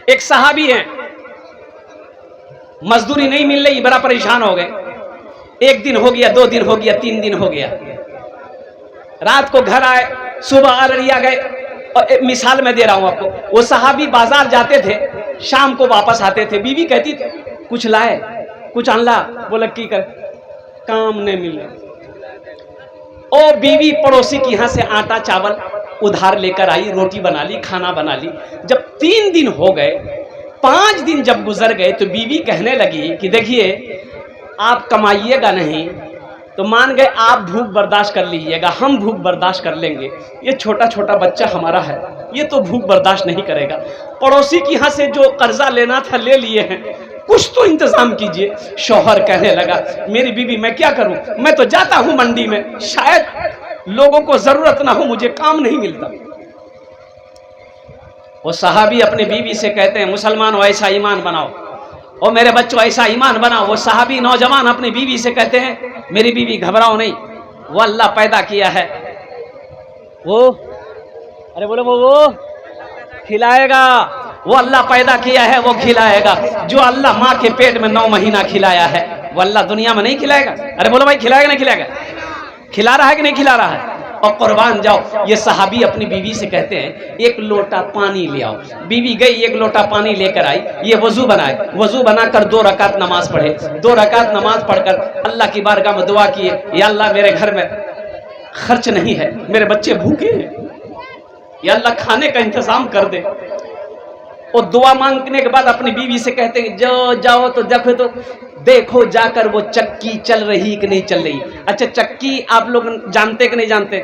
एक सहाबी है, मजदूरी नहीं मिल रही, बड़ा परेशान हो गए। एक दिन हो गया, 2 दिन हो गया, 3 दिन हो गया। रात को घर आए, सुबह अररिया गए। और मिसाल मैं दे रहा हूं आपको, वो सहाबी बाजार जाते थे, शाम को वापस आते थे। बीवी कहती थी कुछ लाए, कुछ अनला। बोला की कर, काम नहीं मिल रहा। ओ बीवी पड़ोसी के यहां से आटा चावल उधार लेकर आई, रोटी बना ली, खाना बना ली। जब 3 दिन हो गए, 5 दिन जब गुजर गए, तो बीवी कहने लगी कि देखिए आप कमाइएगा नहीं तो मान गए आप भूख बर्दाश्त कर लीजिएगा, हम भूख बर्दाश्त कर लेंगे। ये छोटा छोटा बच्चा हमारा है, ये तो भूख बर्दाश्त नहीं करेगा। पड़ोसी के यहाँ से जो कर्जा लेना था ले लिए हैं, कुछ तो इंतजाम कीजिए। शौहर कहने लगा मेरी बीवी मैं क्या करूं, मैं तो जाता हूं मंडी में, शायद लोगों को जरूरत ना हो, मुझे काम नहीं मिलता। वो सहाबी अपने बीवी से कहते हैं मुसलमान हो ऐसा ईमान बनाओ, और मेरे बच्चों ऐसा ईमान बनाओ। वो सहाबी नौजवान अपनी बीवी से कहते हैं मेरी बीवी घबराओ नहीं, वो अल्लाह पैदा किया है, वो अरे बोलो वो खिलाएगा, वो अल्लाह पैदा किया है, वो खिलाएगा। जो अल्लाह माँ के पेट में 9 महीना खिलाया है, वो अल्लाह दुनिया में नहीं खिलाएगा। अरे बोलो भाई खिलाएगा नहीं खिलाएगा, खिला रहा है कि नहीं खिला रहा है। और कुर्बान जाओ, ये सहाबी अपनी बीवी से कहते हैं 1 लोटा पानी ले आओ। बीवी गई, 1 लोटा पानी लेकर आई, ये वजू बनाए, वजू बनाकर 2 रकात नमाज पढ़े। 2 रकात नमाज पढ़कर अल्लाह की बारगाह में दुआ किए, या अल्लाह मेरे घर में खर्च नहीं है, मेरे बच्चे भूखे हैं, या अल्लाह खाने का इंतजाम कर दे। और दुआ मांगने के बाद अपनी बीवी से कहते हैं जो जाओ तो देखो जाकर वो चक्की चल रही कि नहीं चल रही। अच्छा चक्की आप लोग जानते कि नहीं जानते?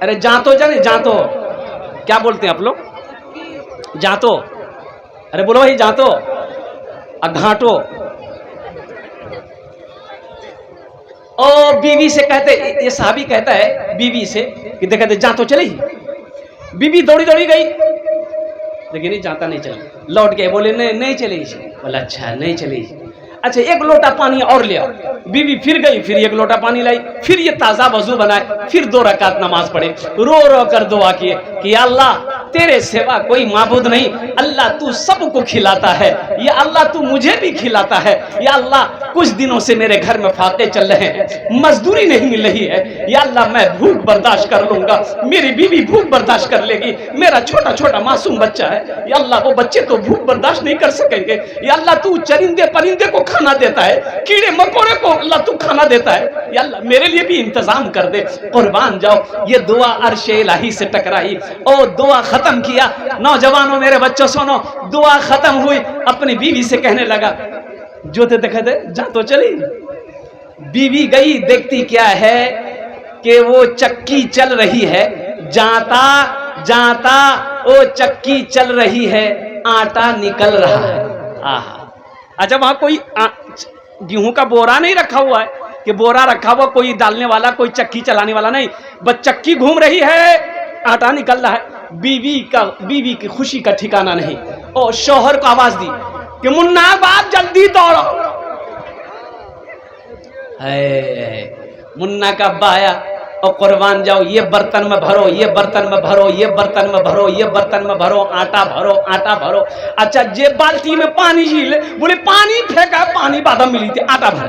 अरे जातो जाने, जातो क्या बोलते हैं आप लोग? जातो, अरे बोलो भाई जातो, घाटो। और बीवी से कहते, ये साहबी कहता है बीवी से कि देखा जातो चली। बीवी दौड़ी दौड़ी गई, लेकिन नहीं जाता नहीं चला। लौट गए, बोले नहीं चली। बोला अच्छा नहीं चली। अच्छा 1 लोटा पानी और ले आओ। बीवी फिर गई, फिर 1 लोटा पानी लाई, फिर ये ताज़ा वजू बनाए, फिर 2 रकात नमाज पढ़े। रो रो कर दुआ किए कि अल्लाह तेरे सिवा कोई माबूद नहीं, अल्लाह तू सबको खिलाता है, या अल्लाह तू मुझे भी खिलाता है, या अल्लाह कुछ दिनों से मेरे घर में फाके चल रहे हैं, मजदूरी नहीं मिल रही है, या अल्लाह मैं भूख बर्दाश्त कर लूंगा, मेरी बीवी भूख बर्दाश्त कर लेगी, मेरा छोटा छोटा मासूम बच्चा है, या अल्लाह वो बच्चे तो भूख बर्दाश्त नहीं कर सकेंगे, या अल्लाह तू चरिंदे परिंदे को खाना देता है, कीड़े मकोड़े को अल्लाह तू खाना देता है, या अल्लाह मेरे लिए भी इंतजाम कर दे। कुर्बान जाओ, ये दुआ अर्शे इलाही से टकराई और दुआ खत्म किया। नौजवानों मेरे बच्चों सुनो, दुआ खत्म हुई, अपनी बीवी से कहने लगा जो थे देखा थे जा तो चली। बीवी गई, देखती क्या है कि वो चक्की चल रही है, जाता जाता वो चक्की चल रही है, आटा निकल रहा है। आहा, अच्छा वहां कोई गेहूं का बोरा नहीं रखा हुआ है कि बोरा रखा हुआ कोई डालने वाला, कोई चक्की चलाने वाला नहीं, बस चक्की घूम रही है, आटा निकल रहा है। बीवी की खुशी का ठिकाना नहीं। और शौहर को आवाज दी कि मुन्ना बाप जल्दी दौड़ो। मुन्ना का बाया और कुर्बान जाओ, ये बर्तन में भरो, ये बर्तन में भरो, ये बर्तन में भरो, ये बर्तन में भरो, आटा भरो, आटा भरो। अच्छा जे बाल्टी में पानी झील, बोले पानी फेंका, पानी बादाम मिली थी, आटा भर,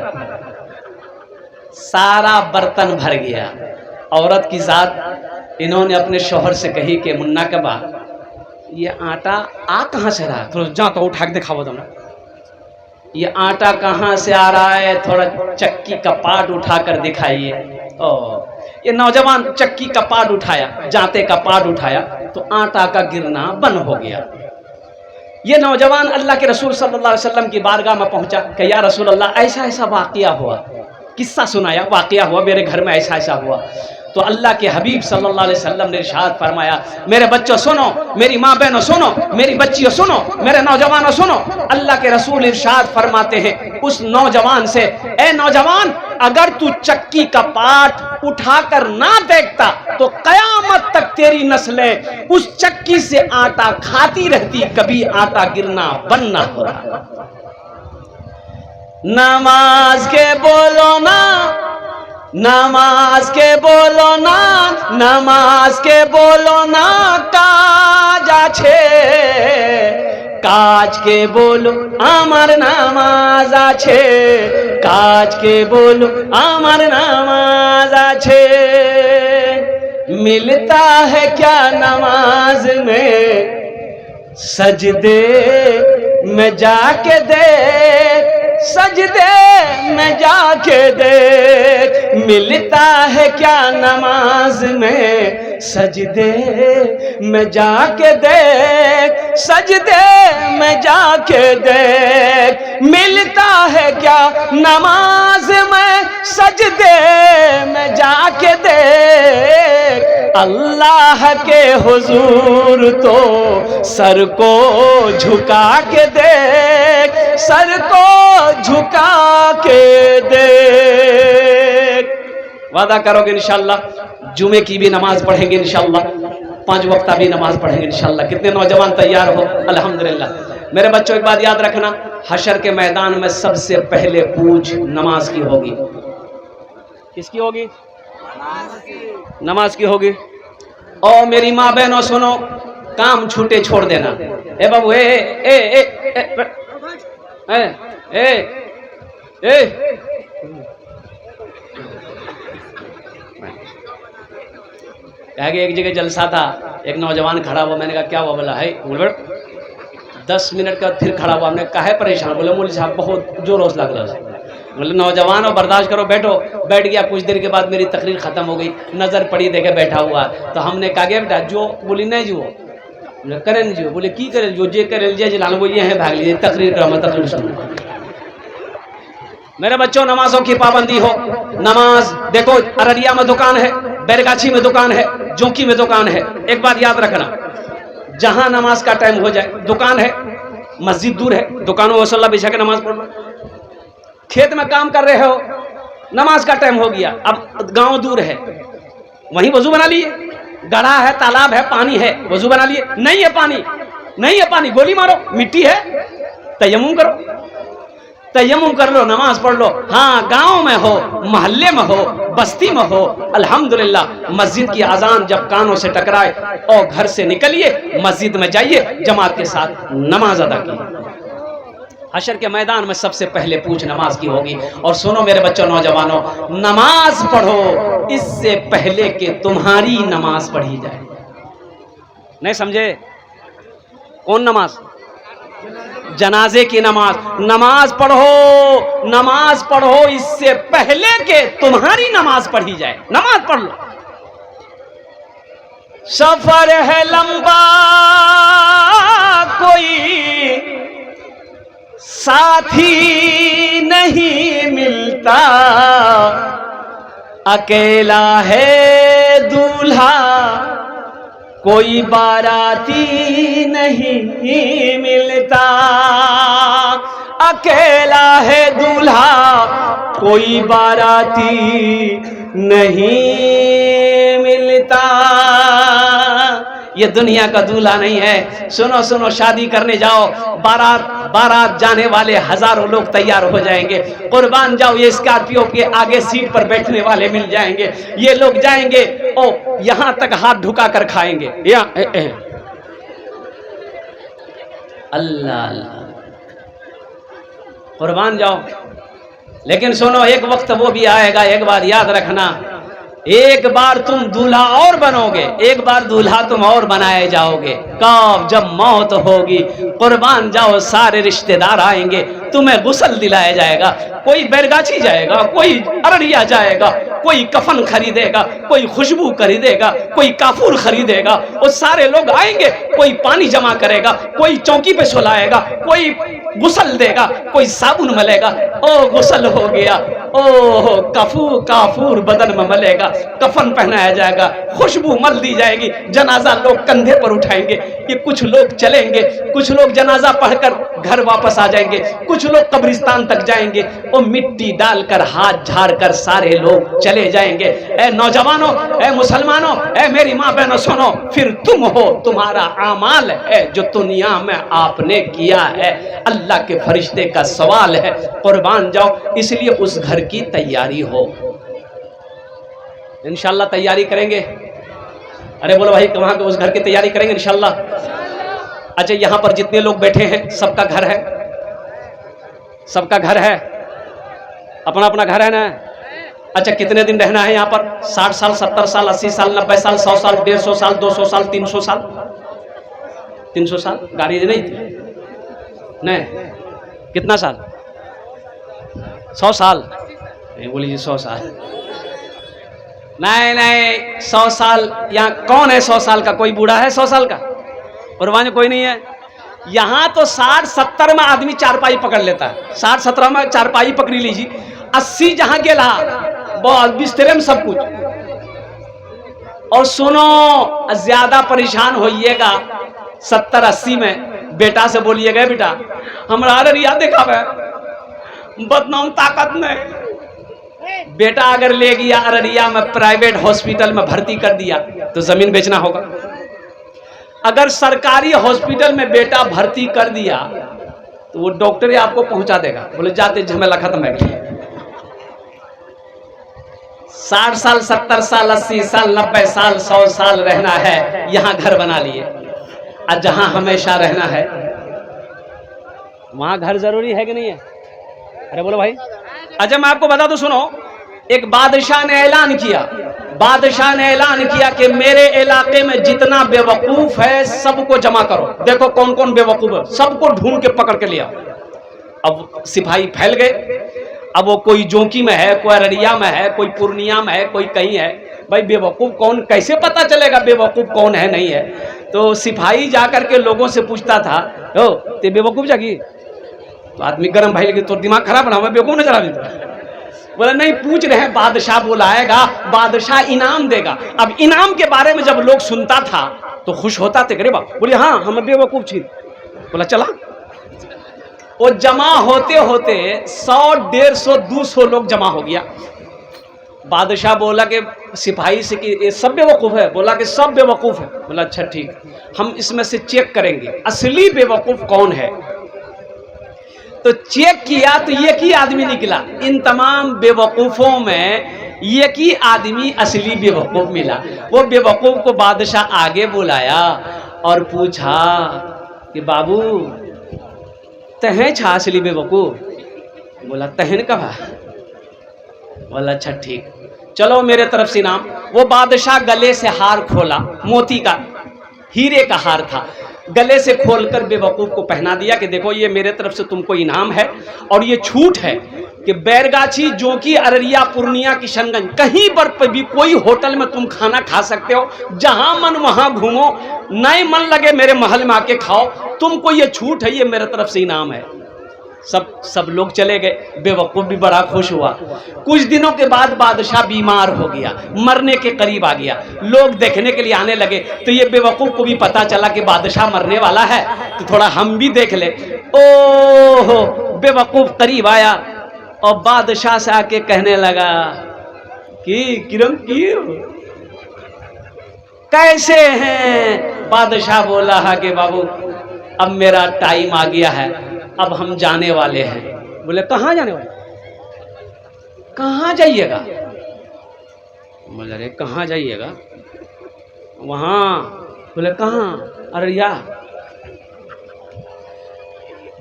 सारा बर्तन भर गया। औरत की जात इन्होंने अपने शौहर से कही कि मुन्ना के बाद ये आटा आ कहाँ से रहा है, थोड़ा जा तो उठा के दिखाओ तुम, ये आटा कहाँ से आ रहा है, थोड़ा चक्की का पाट उठा कर दिखाइए। ये नौजवान चक्की का पाट उठाया, जाते का पाट उठाया तो आटा का गिरना बंद हो गया। ये नौजवान अल्लाह के रसूल सल्लल्लाहु अलैहि वसल्लम की बारगाह में पहुंचा कि या रसूल अल्लाह ऐसा ऐसा वाकया हुआ, किस्सा सुनाया, वाकया हुआ मेरे घर में, ऐसा ऐसा हुआ। तो अल्लाह के हबीब सल्लल्लाहु अलैहि वसल्लम ने इरशाद फरमाया मेरे बच्चों सुनो, मेरी माँ बहनों सुनो, मेरी बच्चियों सुनो, मेरे नौजवानों सुनो। अल्लाह के रसूल इरशाद फरमाते हैं उस नौजवान से, ए नौजवान अगर तू चक्की का पाट उठाकर ना देखता तो कयामत तक तेरी नस्लें उस चक्की से आटा खाती रहती, कभी आटा गिरना बंद ना हो रहा। नमाज के बोलो ना, नमाज के बोलो ना, नमाज के बोलो ना, কাজ আছে কাজকে বলো আমার নামাজ আছে, কাজকে বলো আমার নামাজ আছে। मिलता है क्या नमाज में सजदे में जाके दे, सजदे में जाके दे। मिलता है क्या नमाज में सजदे में जाके दे, सजदे में जाके दे। मिलता है क्या नमाज में सजदे में जाके दे। अल्लाह के हुजूर तो सर को झुका के देख, सर को झुका के देख। वादा करोगे इंशाअल्लाह जुमे की भी नमाज पढ़ेंगे इंशाअल्लाह, 5 वक्ता भी नमाज पढ़ेंगे इंशाअल्लाह। कितने नौजवान तैयार हो? अल्हम्दुलिल्लाह। मेरे बच्चों एक बात याद रखना, हशर के मैदान में सबसे पहले पूछ नमाज की होगी। किसकी होगी? नमाज की होगी। और मेरी माँ बहनों सुनो, काम छूटे छोड़ देना। ए बाबू ए ए ए ए ए ए आगे एक जगह जलसा था, एक नौजवान खड़ा हुआ, मैंने कहा क्या हुआ? बोला है 10 मिनट का फिर खड़ा हुआ। हमने कहा है परेशान? बोले मौलवी साहब बहुत जोर हौसला लग रहा है। बोले नौजवान हो बर्दाश्त करो, बैठो। बैठ गया, कुछ देर के बाद मेरी तकरीर खत्म हो गई, नजर पड़ी देखे बैठा हुआ। तो हमने कहा गया बेटा जो, बोली नहीं जो करें जो, बोले की करे जो जे करे लाल वो ये है भाग लीजिए तकरीर का मतलब सुनो। मेरे बच्चों नमाजों की पाबंदी हो। नमाज देखो अररिया में दुकान है, बैरगाछी में दुकान है, जोंकी में दुकान है। एक बात याद रखना, जहां नमाज का टाइम हो जाए, दुकान है मस्जिद दूर है, दुकानों वसल्ला बिछा के नमाज पढ़ना। खेत में काम कर रहे हो, नमाज का टाइम हो गया, अब गांव दूर है, वहीं वजू बना लिए। गढ़ा है, तालाब है, पानी है, वजू बना लिए। नहीं है पानी, नहीं है पानी, गोली मारो। मिट्टी है, तयम्मुम करो, तयम्मुम कर लो, नमाज पढ़ लो। हाँ गांव में हो, मोहल्ले में हो, बस्ती में हो, अल्हम्दुलिल्लाह मस्जिद की अजान जब कानों से टकराए और घर से निकलिए, मस्जिद में जाइए, जमात के साथ नमाज अदा कीजिए। हशर के मैदान में सबसे पहले पूछ नमाज की होगी। और सुनो मेरे बच्चों नौजवानों, नमाज पढ़ो इससे पहले कि तुम्हारी नमाज पढ़ी जाए। नहीं समझे? कौन नमाज? जनाजे की नमाज। नमाज पढ़ो, नमाज पढ़ो इससे पहले कि तुम्हारी नमाज पढ़ी जाए। नमाज पढ़ लो। सफर है लंबा, कोई साथी नहीं मिलता, अकेला है दूल्हा कोई बाराती नहीं मिलता। अकेला है दूल्हा कोई बाराती नहीं मिलता। ये दुनिया का दूल्हा नहीं है। सुनो सुनो, शादी करने जाओ, बारात जाने वाले हजारों लोग तैयार हो जाएंगे। कुर्बान जाओ, ये स्कॉर्पियो के आगे सीट पर बैठने वाले मिल जाएंगे। ये लोग जाएंगे और यहां तक हाथ ढुका कर खाएंगे। अल्लाह अल्लाह, कुर्बान जाओ। लेकिन सुनो, एक वक्त वो भी आएगा, एक बार याद रखना, एक बार तुम दूल्हा और बनोगे, एक बार दूल्हा तुम और बनाए जाओगे। कब? जब मौत होगी। कुर्बान जाओ, सारे रिश्तेदार आएंगे, तुम्हें गुस्ल दिलाया जाएगा। कोई बैरगाछी जाएगा, कोई अररिया जाएगा, कोई कफन खरीदेगा, कोई खुशबू खरीदेगा, कोई काफूर खरीदेगा। और सारे लोग आएंगे, कोई पानी जमा करेगा, कोई चौकी पे सुलाएगा, कोई गुस्ल देगा, कोई साबुन मलेगा। ओ गुस्ल हो गया, ओ काफूर बदन में मलेगा, कफन पहनाया जाएगा, खुशबू मल दी जाएगी, जनाजा लोग कंधे पर उठाएंगे। ये कुछ लोग चलेंगे, कुछ लोग जनाजा पढ़कर घर वापस आ जाएंगे, कुछ लोग कब्रिस्तान तक जाएंगे और मिट्टी डालकर हाथ झाड़कर सारे लोग चले जाएंगे। ए नौजवानों, ए मुसलमानों, ए मेरी माँ बहनों सुनो, फिर तुम हो, तुम्हारा आमाल है जो दुनिया में आपने किया है। अल्लाह के फरिश्ते का सवाल है, कुर्बान जाओ। इसलिए उस घर की तैयारी हो। इंशाल्लाह तैयारी करेंगे। अरे बोलो भाई, कहाँ के उस घर की तैयारी करेंगे इंशाल्लाह। अच्छा, यहां पर जितने लोग बैठे हैं सबका घर है? सबका घर है, अपना अपना घर है ना? अच्छा, कितने दिन रहना है यहाँ पर? 60 साल, 70 साल, 80 साल, 90 साल, 100 साल, 150 साल, 200 साल, 300 साल? 300 साल गाड़ी नहीं थी? नहीं, कितना साल? 100 साल? नहीं बोलिए 100 साल। नहीं नहीं, 100 साल। यहाँ कौन है 100 साल का? कोई बूढ़ा है 100 साल का? परवान कोई नहीं है। यहाँ तो 60-70 में आदमी चारपाई पकड़ लेता है। 60-70 में चारपाई पकड़ी लीजिए। 80 जहां गेला बहुत बिस्तरे में सब कुछ। और सुनो, ज्यादा परेशान होइएगा 70-80 में बेटा से बोलिएगा, बेटा हमारा अररिया देखा बदनाम ताकत नहीं। बेटा अगर ले गया अररिया में प्राइवेट हॉस्पिटल में भर्ती कर दिया तो जमीन बेचना होगा। अगर सरकारी हॉस्पिटल में बेटा भर्ती कर दिया तो वो डॉक्टर ही आपको पहुंचा देगा, बोले जाते झमेला खत्म है। 60 साल, 70 साल, 80 साल, 90 साल, 100 साल रहना है, यहां घर बना लिए। और जहां हमेशा रहना है वहां घर जरूरी है कि नहीं है? अरे बोलो भाई। अच्छा, मैं आपको बता दूं, सुनो। एक बादशाह ने ऐलान किया, बादशाह ने ऐलान किया कि मेरे इलाके में जितना बेवकूफ है सबको जमा करो। देखो कौन कौन बेवकूफ है, सबको ढूंढ के पकड़ के लिया। अब सिपाही फैल गए। अब वो कोई जोंकी में है, कोई अररिया में है, कोई पूर्णिया में है, कोई कहीं है। भाई बेवकूफ कौन, कैसे पता चलेगा बेवकूफ कौन है नहीं है? तो सिपाही जाकर के लोगों से पूछता था, ओ ते बेवकूफ जागी? तो आदमी गर्म भाई लगे, तो दिमाग खराब ना, मैं बेवकूफ नजर आ रही। बोला नहीं, पूछ रहे हैं, बादशाह बुलाएगा, बादशाह इनाम देगा। अब इनाम के बारे में जब लोग सुनता था तो खुश होता थे। करे बाप बोले हाँ हम बेवकूफ छी। बोला चला। वो जमा होते होते 100, 150, 200 लोग जमा हो गया। बादशाह बोला कि सिपाही से कि ये सब बेवकूफ है? बोला कि सब बेवकूफ है। बोला अच्छा ठीक, हम इसमें से चेक करेंगे असली बेवकूफ कौन है। तो चेक किया तो एक ही आदमी निकला। इन तमाम बेवकूफों में एक ही आदमी असली बेवकूफ मिला। वो बेवकूफ को बादशाह आगे बुलाया और पूछा कि बाबू तहें छा असली बेवकूफ? बोला तहन कहा। बोला अच्छा ठीक, चलो मेरे तरफ से इनाम। वो बादशाह गले से हार खोला, मोती का, हीरे का हार था। गले से खोलकर बेवकूफ को पहना दिया कि देखो ये मेरे तरफ से तुमको इनाम है और ये छूट है कि बैरगाछी, जोंकी, अररिया, पूर्णिया, किशनगंज कहीं पर भी कोई होटल में तुम खाना खा सकते हो, जहां मन वहां घूमो, नहीं मन लगे मेरे महल में आके खाओ, तुमको ये छूट है, ये मेरे तरफ से इनाम है। सब लोग चले गए। बेवकूफ भी बड़ा खुश हुआ। कुछ दिनों के बाद बादशाह बीमार हो गया, मरने के करीब आ गया। लोग देखने के लिए आने लगे तो ये बेवकूफ को भी पता चला कि बादशाह मरने वाला है, तो थोड़ा हम भी देख ले। ओहो, बेवकूफ करीब आया और बादशाह से आके कहने लगा कि किरण की कैसे हैं? बादशाह बोला है कि बाबू अब मेरा टाइम आ गया है, अब हम जाने वाले हैं। बोले कहाँ जाने वाले? कहाँ जाइएगा? बोले अरे कहाँ जाइएगा? वहाँ। बोले कहाँ? अररिया।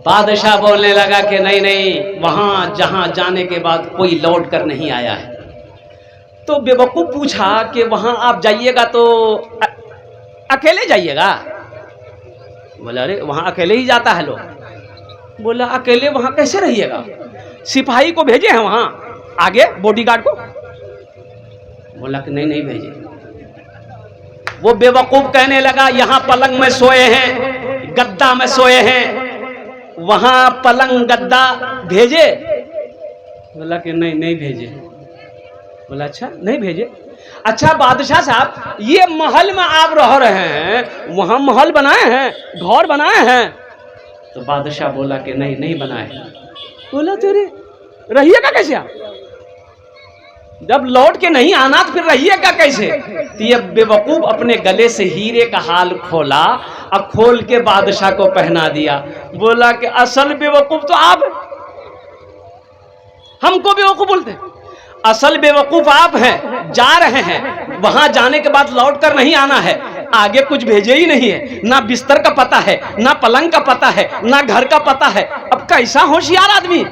बादशाह बोलने लगा कि नहीं नहीं, वहाँ जहाँ जाने के बाद कोई लौट कर नहीं आया है। तो बेवकूफ पूछा कि वहाँ आप जाइएगा तो अकेले जाइएगा? बोले अरे वहाँ अकेले ही जाता है लोग। बोला अकेले वहां कैसे रहिएगा? सिपाही को भेजे हैं वहां आगे, बॉडीगार्ड को। बोला कि नहीं नहीं भेजे। वो बेवकूफ कहने लगा यहाँ पलंग में सोए हैं, गद्दा में सोए हैं, वहां पलंग गद्दा भेजे? बोला कि नहीं नहीं भेजे। बोला अच्छा नहीं भेजे। अच्छा बादशाह साहब, ये महल में आप रह रहे हैं, वहां महल बनाए हैं, घर बनाए हैं? तो बादशाह बोला कि नहीं नहीं बनाए। बोला तेरे रहिएगा कैसे आप? जब लौट के नहीं आना तो फिर रहिएगा कैसे? तो ये बेवकूफ अपने गले से हीरे का हाल खोला और खोल के बादशाह को पहना दिया। बोला कि असल बेवकूफ तो आप, हमको बेवकूफ बोलते, असल बेवकूफ आप हैं। जा रहे हैं, वहां जाने के बाद लौट कर नहीं आना है, आगे कुछ भेजे ही नहीं है, ना बिस्तर का पता है, ना पलंग का पता है, ना घर का पता है। अब कैसा होशियार आदमी।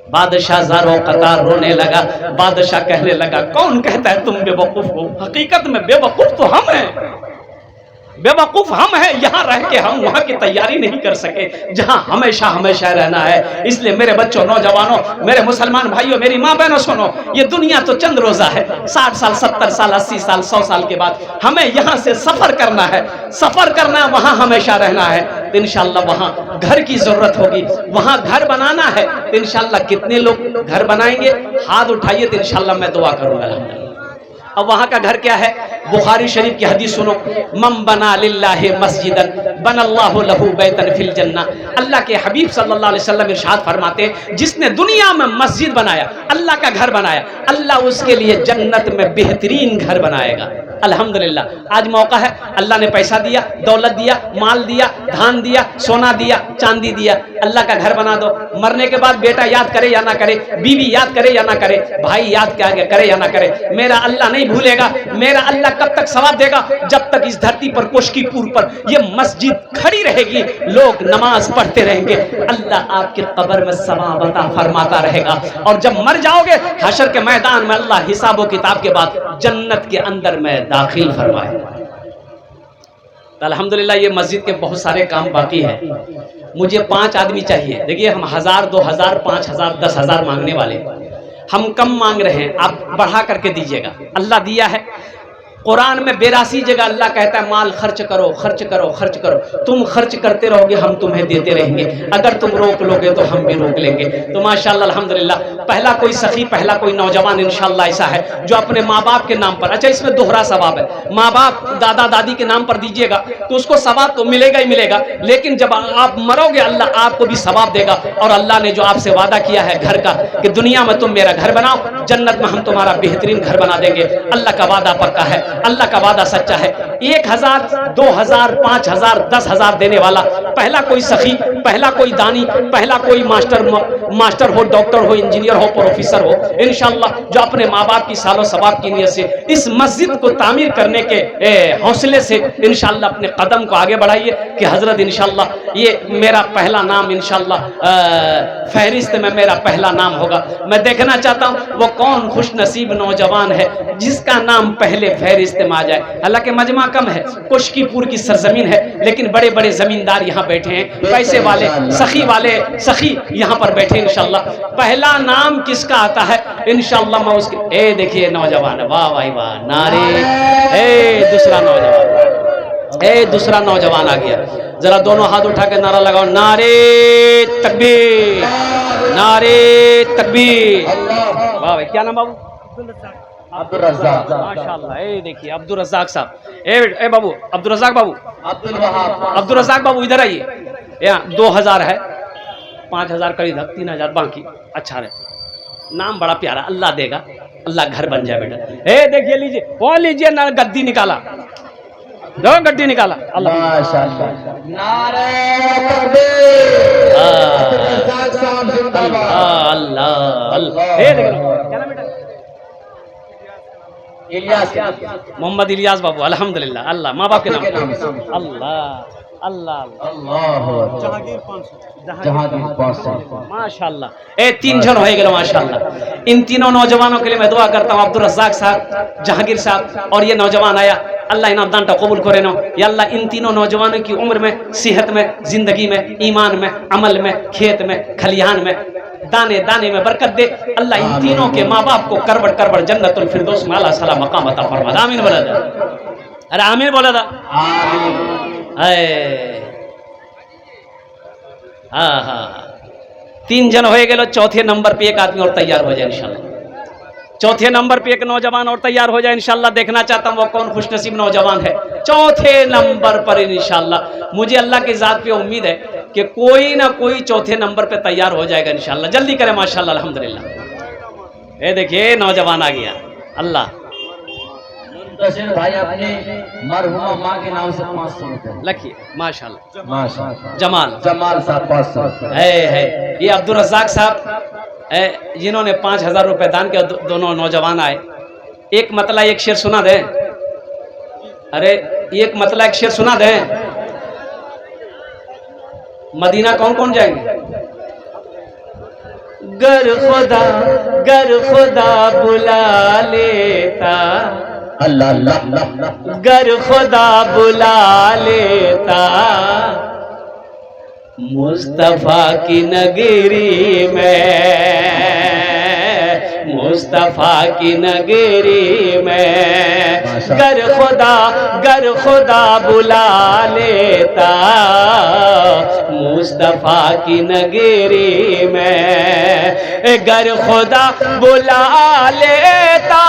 बादशाह ज़ारो कतार रोने लगा। बादशाह कहने लगा, कौन कहता है तुम बेवकूफ हो? हकीकत में बेवकूफ तो हम हैं, बेवकूफ हम हैं। यहाँ रह के हम वहाँ की तैयारी नहीं कर सके जहाँ हमेशा हमेशा रहना है। इसलिए मेरे बच्चों, नौजवानों, मेरे मुसलमान भाइयों, मेरी माँ बहनों, सुनो, ये दुनिया तो चंद रोजा है। 60 साल, 70 साल, 80 साल, 100 साल के बाद हमें यहाँ से सफर करना है, सफर करना है, वहाँ हमेशा रहना है। तो इंशाल्लाह वहाँ घर की जरूरत होगी, वहाँ घर बनाना है। तो इंशाल्लाह कितने लोग घर बनाएंगे? हाथ उठाइए तो इंशाल्लाह मैं दुआ करूँगा। अब वहां का घर क्या है? बुखारी शरीफ की हदीस सुनो, मम बना लिल्लाहि मस्जिदन बनल्लाहु लहू बैतन फिल जन्ना। अल्लाह के हबीब सल्लल्लाहु अलैहि वसल्लम इरशाद फरमाते, जिसने दुनिया में मस्जिद बनाया, अल्लाह का घर बनाया, अल्लाह उसके लिए जन्नत में बेहतरीन घर बनाएगा। अल्हम्दुलिल्लाह आज मौका है, अल्लाह ने पैसा दिया, दौलत दिया, माल दिया, धान दिया, सोना दिया, चांदी दिया। अल्लाह का घर बना दो। मरने के बाद बेटा याद करे या ना करे, बीवी याद करे या ना करे, भाई याद करे या ना करे, मेरा अल्लाह नहीं भूलेगा। मेरा अल्लाह कब तक सवाब देगा? जब तक इस धरती पर, कोशकीपुर पर ये मस्जिद खड़ी रहेगी, लोग नमाज पढ़ते रहेंगे, अल्लाह आपकी कब्र में सवाब अता फरमाता रहेगा। और जब मर जाओगे हशर के मैदान में, अल्लाह हिसाब किताब के बाद जन्नत के अंदर में दाखिल फरमाए। अल्हम्दुलिल्लाह ये मस्जिद के बहुत सारे काम बाकी है। मुझे 5 आदमी चाहिए। देखिए हम 1000, 2000, 5000, 10,000 मांगने वाले, हम कम मांग रहे हैं, आप बढ़ा करके दीजिएगा। अल्लाह दिया है। कुरान में 82 जगह अल्लाह कहता है माल खर्च करो, खर्च करो, खर्च करो। तुम खर्च करते रहोगे, हम तुम्हें देते रहेंगे। अगर तुम रोक लोगे तो हम भी रोक लेंगे। तो माशाअल्लाह अल्हम्दुलिल्लाह पहला कोई सखी, पहला कोई नौजवान इंशाअल्लाह ऐसा है जो अपने माँ बाप के नाम पर, अच्छा इसमें दोहरा सवाब है, माँ बाप दादा दादी के नाम पर दीजिएगा तो उसको सवाब तो मिलेगा ही मिलेगा, लेकिन जब आप मरोगे अल्लाह आपको भी सवाब देगा। और अल्लाह ने जो आपसे वादा किया है घर का कि दुनिया में तुम मेरा घर बनाओ, जन्नत में हम तुम्हारा बेहतरीन घर बना देंगे, अल्लाह का वादा पक्का है, अल्लाह का वादा सच्चा है। 1000, 2000, 5000, 10,000 देने वाला पहला कोई सखी, पहला कोई दानी, पहला कोई मास्टर हो, डॉक्टर हो, इंजीनियर हो, प्रोफेसर हो, इंशाअल्लाह जो अपने माँ बाप की सालों सवाब की नियत से इस मस्जिद को तामीर करने के हौसले से इंशाअल्लाह अपने कदम को आगे बढ़ाइए कि हजरत इंशाअल्लाह ये मेरा पहला नाम इंशाअल्लाह फहरिस्त में मेरा पहला नाम होगा। मैं देखना चाहता हूँ वो कौन खुश नसीब नौजवान है जिसका नाम पहले फहरिस्त में आ जाए। हालांकि मजमा कम है, कोशकीपुर की सरजमीन है, लेकिन बड़े बड़े जमींदार यहाँ बैठे हैं, पैसे वाले, सखी वाले सखी यहाँ पर बैठे। इंशाअल्लाह पहला नाम किसका आता है इंशाअल्लाह मैं उसके, ए देखिए नौजवान, वाह भाई वाह, नारे, ए दूसरा नौजवान, ए दूसरा नौजवान आ गया। जरा दोनों हाथ उठा के नारा लगाओ, नारे तकबीर, नारे तकबीर। वाह भाई, क्या नाम बाबू? अब्दुल रज़्ज़ाक, माशाअल्लाह। ए देखिए अब्दुल रज़्ज़ाक साहब, ए बाबू, अब्दुल रज़्ज़ाक बाबू, अब्दुल रज़्ज़ाक बाबू इधर आइए। यहाँ 2000 है, 5000 करीब, 3000 बाकी। अच्छा रहे, नाम बड़ा प्यारा, अल्लाह देगा, अल्लाह घर बन जाए बेटा। ए देखिए, लीजिए वो लीजिए ना, गद्दी निकाला, दो गद्दी निकाला। अल्लाह माशाअल्लाह, नारे तकबीर, अल्लाह अल्लाह। ए देखिए क्या नाम बेटा? इलियास, मोहम्मद इलियास बाबू, अल्हम्दुलिल्लाह। अल्लाह माँ बाप के नाम, अल्लाह अल्लाह अल्लाह, जहांगीर 500, माशाअल्लाह। ए 3 जन हो गए माशाअल्लाह। इन तीनों नौजवानों के लिए मैं दुआ करता हूँ, अब्दुल रज़्ज़ाक साहब, जहांगीर साहब और ये नौजवान आया, अल्लाह इनाम दानटा कबूल करे नो या अल्लाह। इन तीनों नौजवानों की उम्र में, सेहत में, जिंदगी में, ईमान में, अमल में, खेत में, खलिहान में, दाने दाने में बरकत दे अल्लाह। इन तीनों के माँ बाप को करबट करबट जन्नतुल फिरदौस में आला सला मकाम अता फरमा। आमीन बोला था, अरे आमीन बोला था। हाँ हाँ, 3 जन हो गए। चौथे नंबर पे एक आदमी और तैयार हो जाए इंशाल्लाह। चौथे नंबर पे एक नौजवान और तैयार हो जाए इंशाल्लाह। देखना चाहता हूँ वो कौन खुशनसीब नौजवान है चौथे नंबर पर इंशाल्लाह। मुझे अल्लाह की ज़ात पे उम्मीद है कि कोई ना कोई चौथे नंबर पे तैयार हो जाएगा इंशाल्लाह। जल्दी करें माशाल्लाह, अल्हम्दुलिल्लाह। ये देखिए नौजवान आ गया, अल्लाह। भाई अपने मरहुमा माँ के नाम से 500 रुपए लखिए, माशाल्लाह। माशाअल्लाह, जमाल जमाल साहब 500 है। ये अब्दुल रज़्ज़ाक साहब जिन्होंने 5000 रुपए दान किया। दोनों नौजवान आए, एक मतलब एक शेर सुना दे। अरे एक मतलब एक शेर सुना दें। मदीना कौन कौन जाएंगे? गर खुदा बुला लेता, अल्लाह अल्लाह गर खुदा बुला लेता, मुस्तफा की नगरी में, मुस्तफा की नगरी में, गर खुदा बुला लेता, मुस्तफा की नगरी में, गर खुदा बुला लेता,